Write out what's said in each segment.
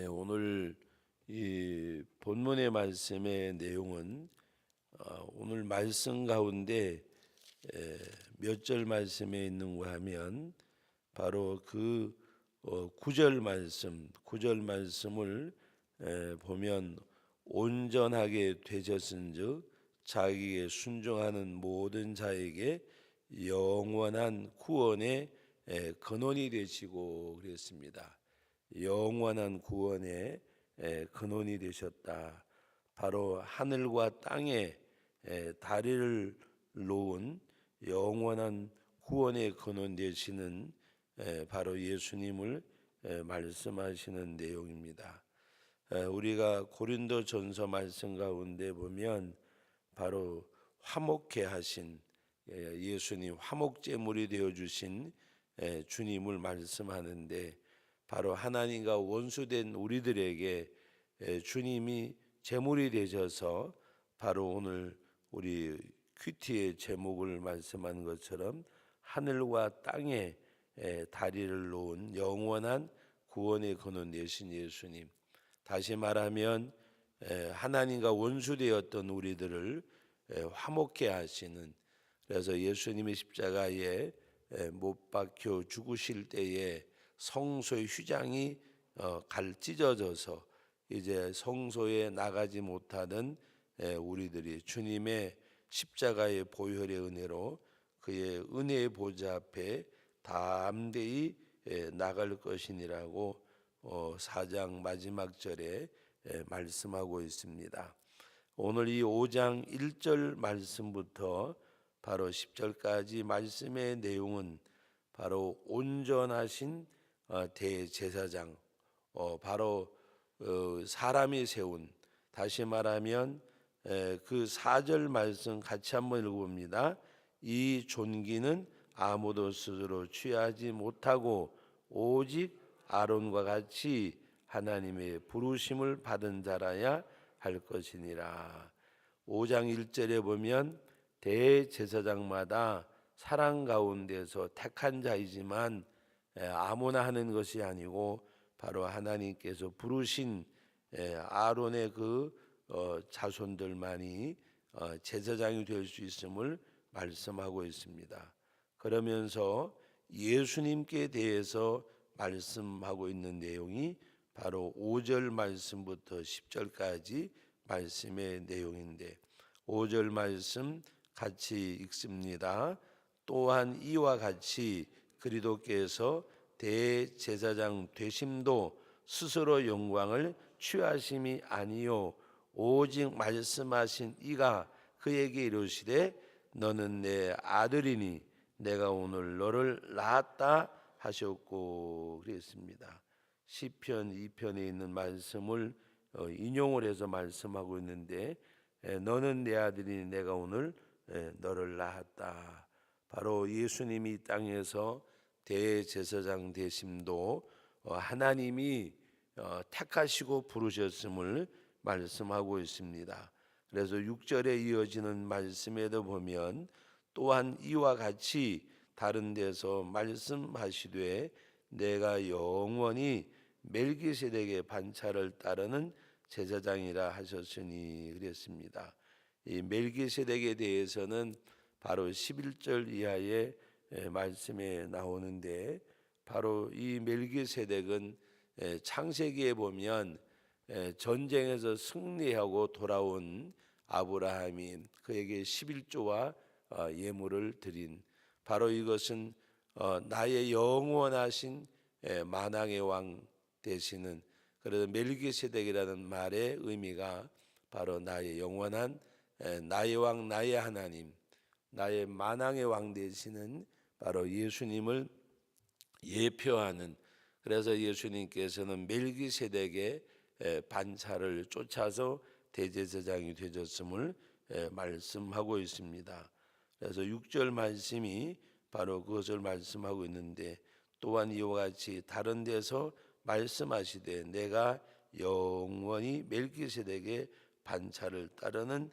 오늘 이 본문의 말씀의 내용은 오늘 말씀 가운데 몇 절 말씀에 있는가 하면 바로 그 9절 말씀을 보면 온전하게 되셨은즉 자기에 순종하는 모든 자에게 영원한 구원의 근원이 되시고 그랬습니다. 영원한 구원의 근원이 되셨다. 바로 하늘과 땅에 다리를 놓은 영원한 구원의 근원 되시는 바로 예수님을 말씀하시는 내용입니다. 우리가 고린도전서 말씀 가운데 보면 바로 화목케 하신 예수님 화목제물이 되어 주신 주님을 말씀하는데 바로 하나님과 원수된 우리들에게 주님이 제물이 되셔서 바로 오늘 우리 큐티의 제목을 말씀한 것처럼 하늘과 땅에 다리를 놓은 영원한 구원의 근원 되신 예수님, 다시 말하면 하나님과 원수되었던 우리들을 화목케 하시는, 그래서 예수님의 십자가에 못 박혀 죽으실 때에 성소의 휘장이 찢어져서 이제 성소에 나가지 못하는 우리들이 주님의 십자가의 보혈의 은혜로 그의 은혜의 보좌 앞에 담대히 나갈 것이니라고 4장 마지막 절에 말씀하고 있습니다. 오늘 이 5장 1절 말씀부터 바로 10절까지 말씀의 내용은 바로 온전하신 대제사장, 바로 사람이 세운, 다시 말하면 그 4절 말씀 같이 한번 읽어봅니다. 이 존귀는 아무도 스스로 취하지 못하고 오직 아론과 같이 하나님의 부르심을 받은 자라야 할 것이니라. 5장 1절에 보면 대제사장마다 사랑 가운데서 택한 자이지만 아무나 하는 것이 아니고 바로 하나님께서 부르신 아론의 그 자손들만이 제사장이 될 수 있음을 말씀하고 있습니다. 그러면서 예수님께 대해서 말씀하고 있는 내용이 바로 5절 말씀부터 10절까지 말씀의 내용인데 5절 말씀 같이 읽습니다. 또한 이와 같이 그리스도께서 대제사장 되심도 스스로 영광을 취하심이 아니요 오직 말씀하신 이가 그에게 이르시되 너는 내 아들이니 내가 오늘 너를 낳았다 하셨고 그랬습니다. 시편 2편에 있는 말씀을 인용을 해서 말씀하고 있는데 너는 내 아들이니 내가 오늘 너를 낳았다. 바로 예수님이 이 땅에서 대제사장 되심도 하나님이 택하시고 부르셨음을 말씀하고 있습니다. 그래서 6절에 이어지는 말씀에도 보면 또한 이와 같이 다른 데서 말씀하시되 내가 영원히 멜기세덱의 반차를 따르는 제사장이라 하셨으니 그랬습니다. 이 멜기세덱에 대해서는 바로 11절 이하의 말씀에 나오는데 바로 이 멜기세덱은 창세기에 보면 전쟁에서 승리하고 돌아온 아브라함이 그에게 11조와 예물을 드린 바로 이것은 나의 영원하신 만왕의 왕 되시는, 그래서 멜기세덱이라는 말의 의미가 바로 나의 영원한 나의 왕 나의 하나님, 나의 만왕의 왕 되시는 바로 예수님을 예표하는, 그래서 예수님께서는 멜기세덱의 반차를 쫓아서 대제사장이 되셨음을 말씀하고 있습니다. 그래서 6절 말씀이 바로 그것을 말씀하고 있는데 또한 이와 같이 다른 데서 말씀하시되 내가 영원히 멜기세덱의 반차를 따르는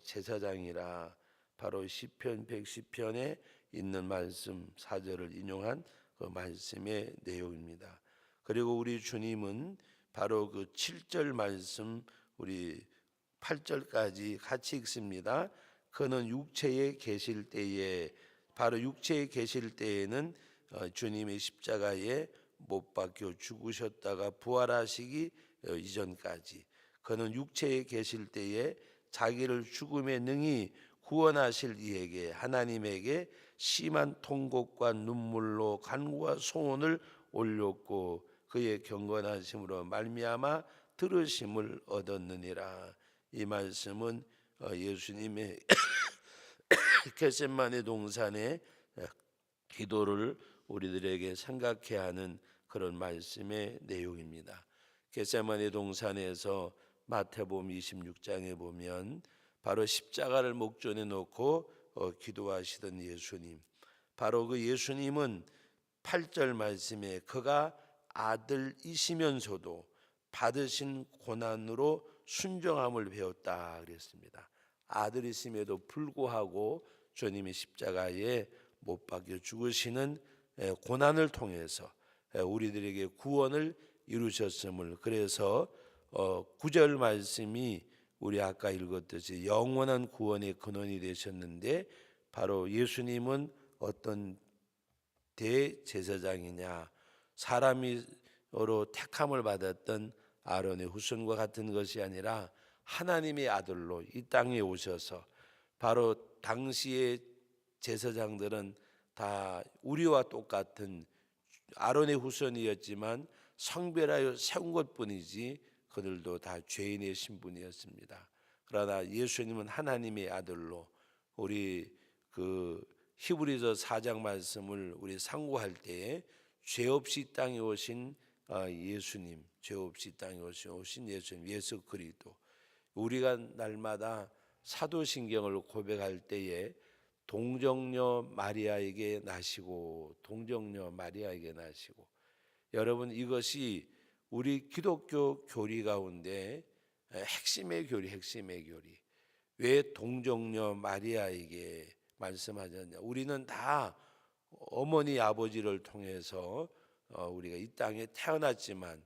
제사장이라. 바로 시편 110편에 있는 말씀 4절을 인용한 그 말씀의 내용입니다. 그리고 우리 주님은 바로 그 7절 말씀 우리 8절까지 같이 읽습니다. 그는 육체에 계실 때에, 바로 육체에 계실 때에는 주님의 십자가에 못 박혀 죽으셨다가 부활하시기 이전까지, 그는 육체에 계실 때에 자기를 죽음에 능히 구원하실 이에게, 하나님에게 심한 통곡과 눈물로 간구와 소원을 올렸고 그의 경건하심으로 말미암아 들으심을 얻었느니라. 이 말씀은 예수님의 겟세마네 동산의 기도를 우리들에게 생각해야 하는 그런 말씀의 내용입니다. 겟세마네 동산에서 마태복음 26장에 보면 바로 십자가를 목전에 놓고 기도하시던 예수님, 바로 그 예수님은 8절 말씀에 그가 아들이시면서도 받으신 고난으로 순종함을 배웠다 그랬습니다. 아들이심에도 불구하고 주님이 십자가에 못 박혀 죽으시는 고난을 통해서 우리들에게 구원을 이루셨음을, 그래서 9절 말씀이 우리 아까 읽었듯이 영원한 구원의 근원이 되셨는데, 바로 예수님은 어떤 대제사장이냐, 사람으로 택함을 받았던 아론의 후손과 같은 것이 아니라 하나님의 아들로 이 땅에 오셔서, 바로 당시의 제사장들은 다 우리와 똑같은 아론의 후손이었지만 성별하여 세운 것뿐이지 그들도 다 죄인의 신분이었습니다. 그러나 예수님은 하나님의 아들로, 우리 그 히브리서 4장 말씀을 우리 상고할 때에 죄 없이 땅에 오신 예수님, 죄 없이 땅에 오신 예수님, 예수 그리스도, 우리가 날마다 사도신경을 고백할 때에 동정녀 마리아에게 나시고, 동정녀 마리아에게 나시고, 여러분 이것이 우리 기독교 교리 가운데 핵심의 교리, 핵심의 교리. 왜 동정녀 마리아에게 말씀하셨냐? 우리는 다 어머니 아버지를 통해서 우리가 이 땅에 태어났지만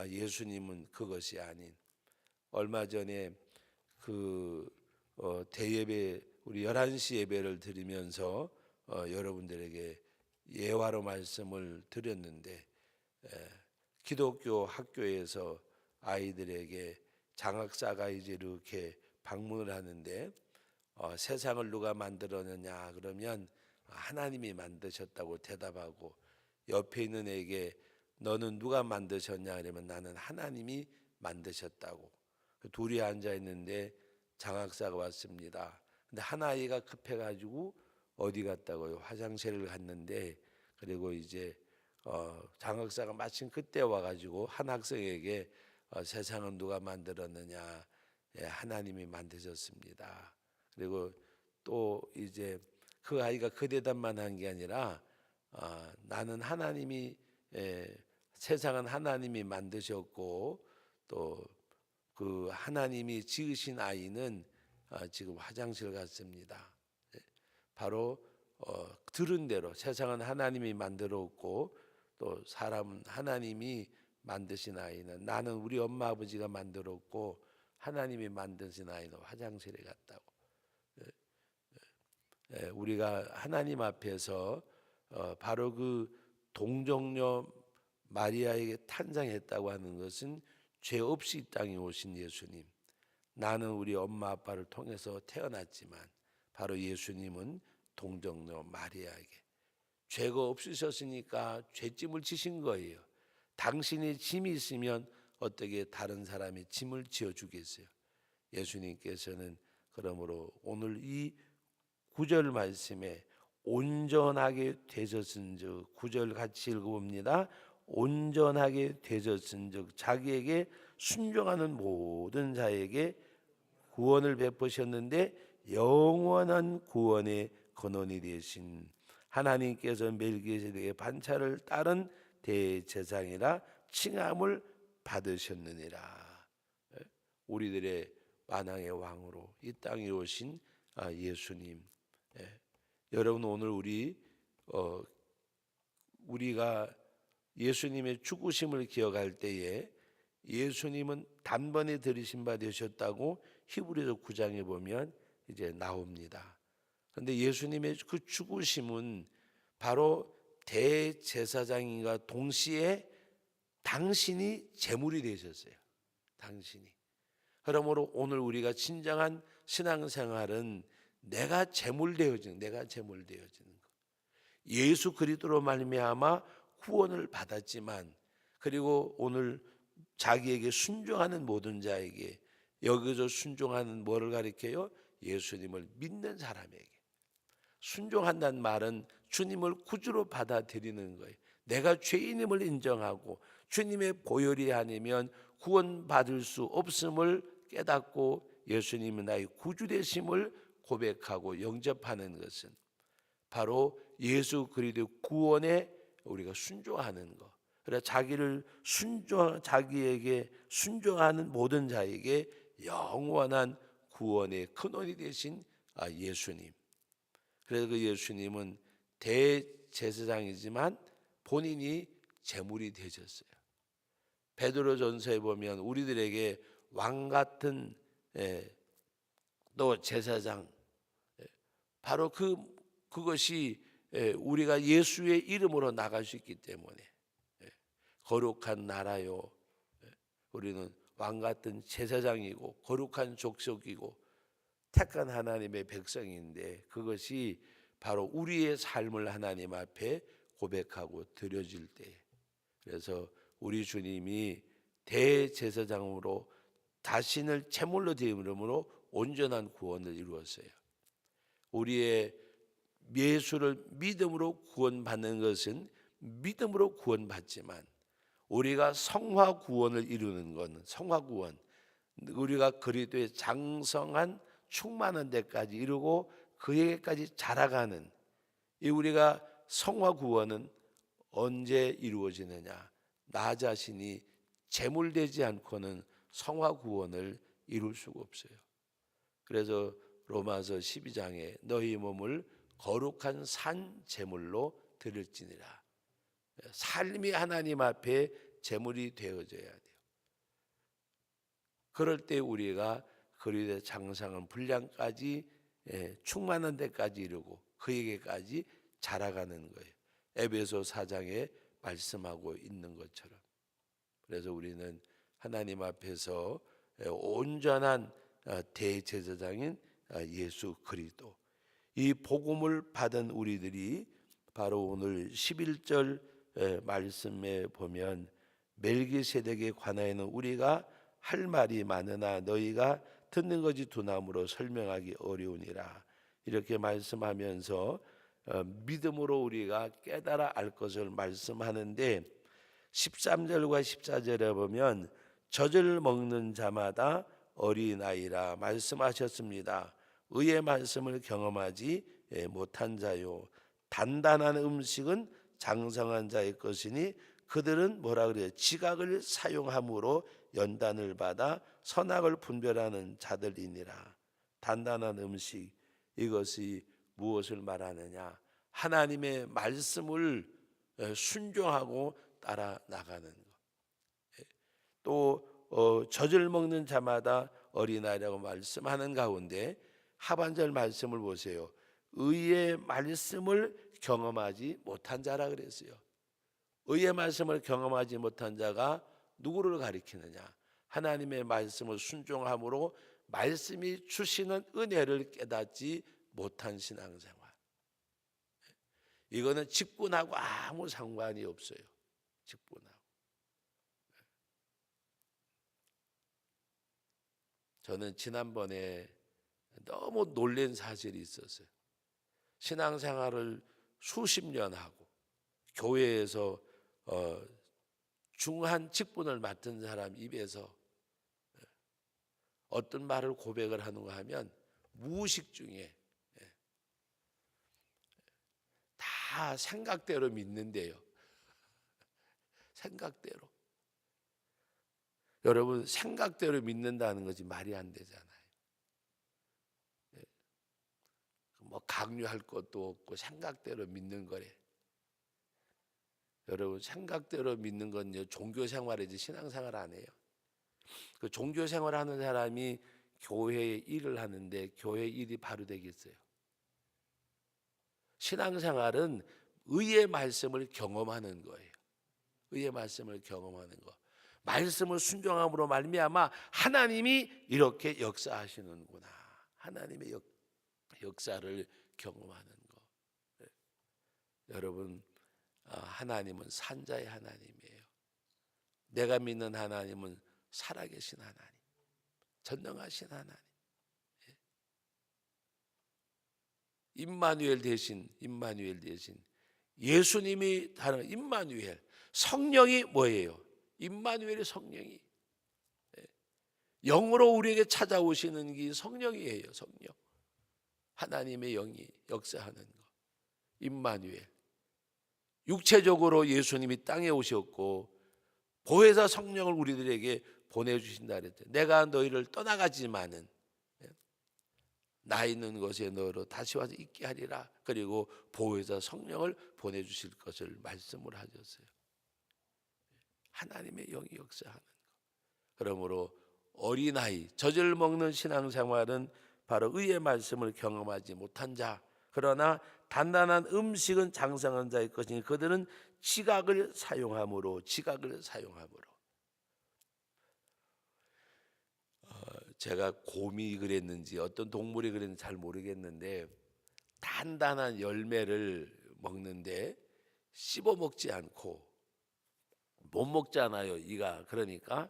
예수님은 그것이 아닌, 얼마 전에 그 대예배 우리 11시 예배를 드리면서 여러분들에게 예화로 말씀을 드렸는데, 기독교 학교에서 아이들에게 장학사가 이제 이렇게 방문을 하는데 세상을 누가 만들었느냐 그러면 하나님이 만드셨다고 대답하고, 옆에 있는 애에게 너는 누가 만드셨냐 그러면 나는 하나님이 만드셨다고. 둘이 앉아 있는데 장학사가 왔습니다. 근데 한 아이가 급해가지고 어디 갔다고요? 화장실을 갔는데, 그리고 이제 장학사가 마침 그때 와가지고 한 학생에게 세상은 누가 만들었느냐? 예, 하나님이 만드셨습니다. 그리고 또 이제 그 아이가 그 대답만 한 게 아니라 나는 하나님이 세상은 하나님이 만드셨고 또 그 하나님이 지으신 아이는 지금 화장실 갔습니다. 바로 들은 대로 세상은 하나님이 만들었고 또 사람은 하나님이 만드신 아이는, 나는 우리 엄마 아버지가 만들었고 하나님이 만드신 아이는 화장실에 갔다고. 우리가 하나님 앞에서 바로 그 동정녀 마리아에게 탄생했다고 하는 것은 죄 없이 이 땅에 오신 예수님, 나는 우리 엄마 아빠를 통해서 태어났지만 바로 예수님은 동정녀 마리아에게 죄가 없으셨으니까 죄짐을 지신 거예요. 당신이 짐이 있으면 어떻게 다른 사람이 짐을 지어주겠어요? 예수님께서는 그러므로 오늘 이 9절 말씀에 온전하게 되셨은즉, 9절 같이 읽어봅니다. 온전하게 되셨은즉 자기에게 순종하는 모든 자에게 구원을 베푸셨는데 영원한 구원의 근원이 되신 하나님께서 멜기세덱의 반차를 따른 대제사장이라 칭함을 받으셨느니라. 우리들의 만왕의 왕으로 이 땅에 오신 예수님. 여러분 오늘 우리가 예수님의 죽으심을 기억할 때에 예수님은 단번에 들이신 바 되셨다고 히브리서 9장에 보면 이제 나옵니다. 그런데 예수님의 그 죽으심은 바로 대제사장인과 동시에 당신이 제물이 되셨어요. 당신이. 그러므로 오늘 우리가 진정한 신앙생활은 내가 제물되어지는 것. 예수 그리스도로 말미암아 구원을 받았지만, 그리고 오늘 자기에게 순종하는 모든 자에게, 여기서 순종하는 뭐를 가리켜요? 예수님을 믿는 사람에게. 순종한다는 말은 주님을 구주로 받아들이는 거예요. 내가 죄인임을 인정하고 주님의 보혈이 아니면 구원받을 수 없음을 깨닫고 예수님은 나의 구주 되심을 고백하고 영접하는 것은 바로 예수 그리스도의 구원에 우리가 순종하는 것. 그래 자기에게 순종하는 모든 자에게 영원한 구원의 근원이 되신 예수님. 그래서 그 예수님은 대제사장이지만 본인이 제물이 되셨어요. 베드로전서에 보면 우리들에게 왕 같은 또 제사장, 바로 그것이 우리가 예수의 이름으로 나갈 수 있기 때문에 거룩한 나라요, 우리는 왕 같은 제사장이고 거룩한 족속이고 택한 하나님의 백성인데, 그것이 바로 우리의 삶을 하나님 앞에 고백하고 드려질 때, 그래서 우리 주님이 대제사장으로 자신을 제물로 드림으로 온전한 구원을 이루었어요. 우리의 예수를 믿음으로 구원받는 것은 믿음으로 구원받지만, 우리가 성화 구원을 이루는 것은 성화 구원, 우리가 그리스도의 장성한 충만한 데까지 이루고 그에게까지 자라가는 이 우리가 성화 구원은 언제 이루어지느냐? 나 자신이 제물되지 않고는 성화 구원을 이룰 수가 없어요. 그래서 로마서 12장에 너희 몸을 거룩한 산 제물로 드릴지니라. 삶이 하나님 앞에 제물이 되어져야 돼요. 그럴 때 우리가 그리스도의 장성한 분량까지 충만한 데까지 이르고 그에게까지 자라가는 거예요. 에베소 4장에 말씀하고 있는 것처럼. 그래서 우리는 하나님 앞에서 온전한 대제사장인 예수 그리스도, 이 복음을 받은 우리들이 바로 오늘 11절 말씀에 보면 멜기세덱에 관하여는 우리가 할 말이 많으나 너희가 듣는 것이 두나무로 설명하기 어려우니라. 이렇게 말씀하면서 믿음으로 우리가 깨달아 알 것을 말씀하는데, 13절과 14절에 보면 젖을 먹는 자마다 어린아이라 말씀하셨습니다. 의의 말씀을 경험하지 못한 자요, 단단한 음식은 장성한 자의 것이니 그들은 뭐라 그래요? 지각을 사용함으로 연단을 받아 선악을 분별하는 자들이니라. 단단한 음식, 이것이 무엇을 말하느냐? 하나님의 말씀을 순종하고 따라 나가는 것. 또 젖을 먹는 자마다 어린아이라고 말씀하는 가운데 하반절 말씀을 보세요. 의의 말씀을 경험하지 못한 자라 그랬어요. 의의 말씀을 경험하지 못한 자가 누구를 가리키느냐? 하나님의 말씀을 순종함으로 말씀이 주시는 은혜를 깨닫지 못한 신앙생활. 이거는 직분하고 아무 상관이 없어요. 직분하고. 저는 지난번에 너무 놀란 사실이 있었어요. 신앙생활을 수십 년 하고 교회에서 중한 직분을 맡은 사람 입에서 어떤 말을 고백을 하는가 하면, 무의식 중에 다 생각대로 믿는데요. 생각대로. 여러분, 생각대로 믿는다는 것이 말이 안 되잖아요. 뭐 강요할 것도 없고 생각대로 믿는 거래. 여러분, 생각대로 믿는 건 종교 생활이지 신앙 생활 안 해요. 그 종교 생활하는 사람이 교회에 일을 하는데 교회 일이 바로 되겠어요? 신앙생활은 의의 말씀을 경험하는 거예요. 의의 말씀을 경험하는 거. 말씀을 순종함으로 말미암아 하나님이 이렇게 역사하시는구나. 하나님의 역사를 경험하는 거. 네. 여러분, 하나님은 산자의 하나님이에요. 내가 믿는 하나님은 살아계신 하나님, 전능하신 하나님. 임마누엘 대신 예수님이 다른 임마누엘, 성령이 뭐예요? 임마누엘의 성령이 영으로 우리에게 찾아오시는 게 성령이에요. 성령, 하나님의 영이 역사하는 거. 임마누엘. 육체적으로 예수님이 땅에 오셨고 보혜사 성령을 우리들에게 보내주신다 그랬죠. 내가 너희를 떠나가지만은 나 있는 곳에 너로 다시 와서 있게 하리라. 그리고 보혜사 성령을 보내주실 것을 말씀을 하셨어요. 하나님의 영이 역사하는 것. 그러므로 어린아이, 젖을 먹는 신앙생활은 바로 의의 말씀을 경험하지 못한 자, 그러나 단단한 음식은 장성한 자의 것이니 그들은 지각을 사용함으로 제가 곰이 그랬는지 어떤 동물이 그랬는지 잘 모르겠는데 단단한 열매를 먹는데 씹어 먹지 않고 못 먹잖아요. 이가. 그러니까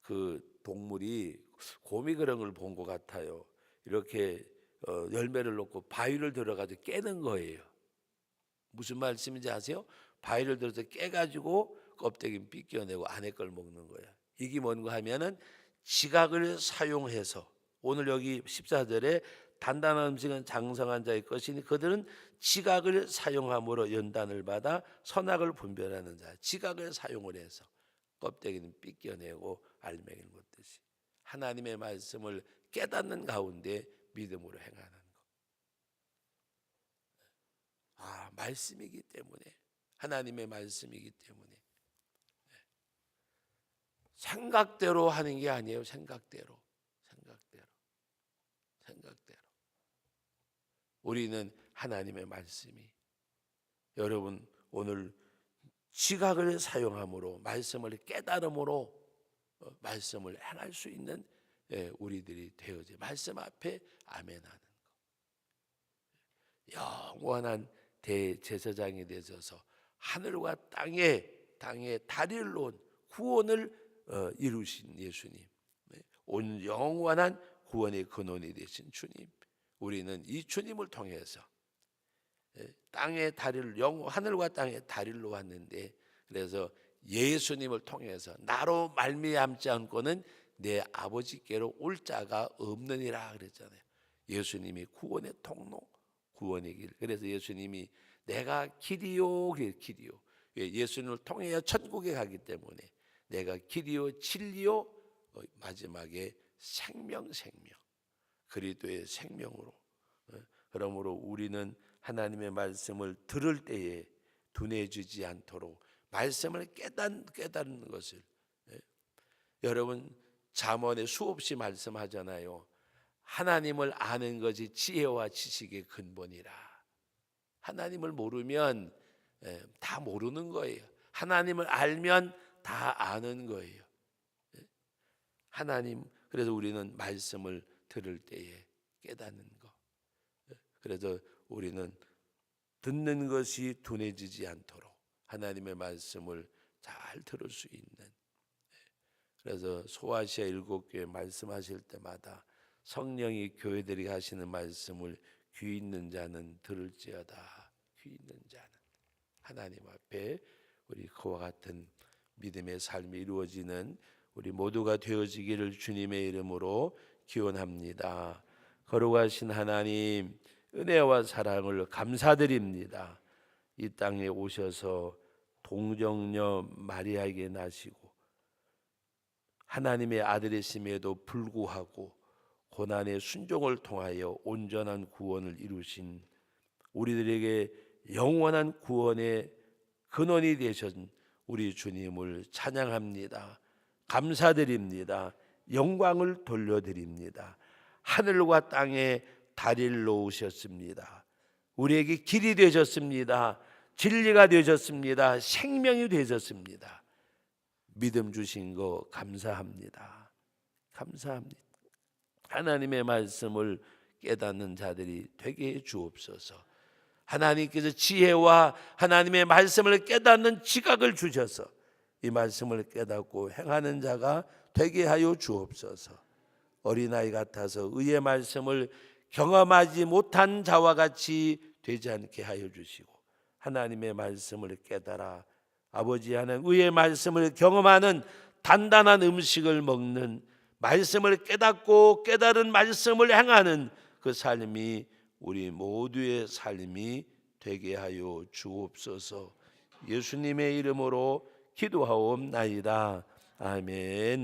그 동물이 곰이 그런 걸 본 것 같아요. 이렇게 열매를 놓고 바위를 들어가지고 깨는 거예요. 무슨 말씀인지 아세요? 바위를 들어서 깨가지고 껍데기 삐껴내고 안에 걸 먹는 거야. 이게 뭔가 하면은 지각을 사용해서 오늘 여기 14절에 단단한 음식은 장성한 자의 것이니 그들은 지각을 사용함으로 연단을 받아 선악을 분별하는 자. 지각을 사용을 해서 껍데기는 삐껴내고 알맹이를 먹듯이 하나님의 말씀을 깨닫는 가운데 믿음으로 행하는 것. 말씀이기 때문에, 하나님의 말씀이기 때문에 생각대로 하는 게 아니에요. 생각대로. 우리는 하나님의 말씀이, 여러분 오늘 지각을 사용함으로 말씀을 깨달음으로 말씀을 행할 수 있는 우리들이 되어지 말씀 앞에 아멘하는 것. 영원한 대제사장이 되셔서 하늘과 땅에 다리를 놓은 구원을 이루신 예수님, 온 영원한 구원의 근원이 되신 주님, 우리는 이 주님을 통해서 땅의 다리를 하늘과 땅의 다리를 놓았는데, 그래서 예수님을 통해서 나로 말미암지 않고는 내 아버지께로 올 자가 없느니라 그랬잖아요. 예수님이 구원의 통로, 구원의 길. 그래서 예수님이 내가 길이요, 길이요. 예수님을 통해야 천국에 가기 때문에 내가 길이요, 진리요, 마지막에 생명. 그리스도의 생명으로. 그러므로 우리는 하나님의 말씀을 들을 때에 둔해지지 않도록 말씀을 깨닫는 것을, 여러분 잠언에 수없이 말씀하잖아요. 하나님을 아는 것이 지혜와 지식의 근본이라. 하나님을 모르면 다 모르는 거예요. 하나님을 알면 다 아는 거예요. 하나님, 그래서 우리는 말씀을 들을 때에 깨닫는 것. 그래서 우리는 듣는 것이 둔해지지 않도록 하나님의 말씀을 잘 들을 수 있는. 그래서 소아시아 7교회 말씀하실 때마다 성령이 교회들이 하시는 말씀을 귀 있는 자는 들을지어다. 귀 있는 자는 하나님 앞에 우리 그와 같은 믿음의 삶이 이루어지는 우리 모두가 되어지기를 주님의 이름으로 기원합니다. 거룩하신 하나님, 은혜와 사랑을 감사드립니다. 이 땅에 오셔서 동정녀 마리아에게 나시고 하나님의 아들이심에도 불구하고 고난의 순종을 통하여 온전한 구원을 이루신 우리들에게 영원한 구원의 근원이 되신 우리 주님을 찬양합니다. 감사드립니다. 영광을 돌려드립니다. 하늘과 땅에 다리를 놓으셨습니다. 우리에게 길이 되셨습니다. 진리가 되셨습니다. 생명이 되셨습니다. 믿음 주신 거 감사합니다. 감사합니다. 하나님의 말씀을 깨닫는 자들이 되게 해 주옵소서. 하나님께서 지혜와 하나님의 말씀을 깨닫는 지각을 주셔서 이 말씀을 깨닫고 행하는 자가 되게 하여 주옵소서. 어린아이 같아서 의의 말씀을 경험하지 못한 자와 같이 되지 않게 하여 주시고, 하나님의 말씀을 깨달아 아버지 하나님 의의 말씀을 경험하는 단단한 음식을 먹는, 말씀을 깨닫고 깨달은 말씀을 행하는 그 삶이 우리 모두의 삶이 되게 하여 주옵소서. 예수님의 이름으로 기도하옵나이다. 아멘.